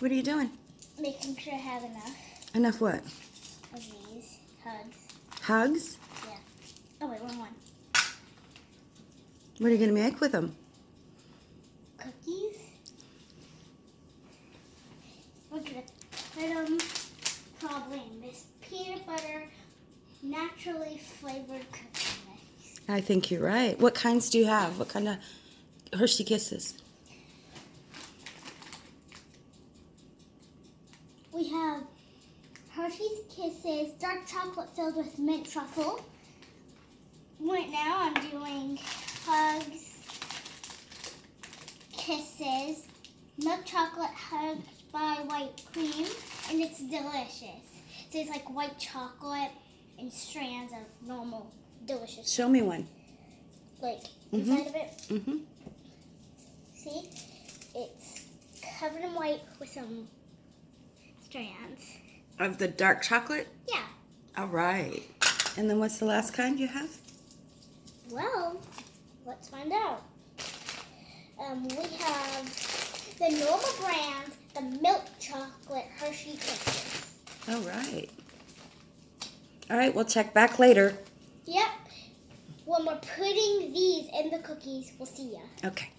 What are you doing? Making sure I have enough Enough what? of these hugs. Hugs? Yeah. Oh wait, wrong one. What are you going to make with them? Cookies. We're gonna put them probably in this peanut butter, naturally flavored cookie mix. I think you're right. What kinds do you have? What kind of Hershey Kisses? We have Hershey's Kisses, dark chocolate filled with mint truffle. Right now I'm doing Hugs, Kisses, milk chocolate hugged by white cream, and it's delicious. So it's like white chocolate and strands of normal delicious. Show me one. Like inside of it. Mm-hmm. See? It's covered in white with some strands. Of the dark chocolate? Yeah. All right. And then what's the last kind you have? Well, let's find out. We have the normal brand, the milk chocolate Hershey Kisses. All right. All right, we'll check back later. Yep. When we're putting these in the cookies, we'll see ya. Okay.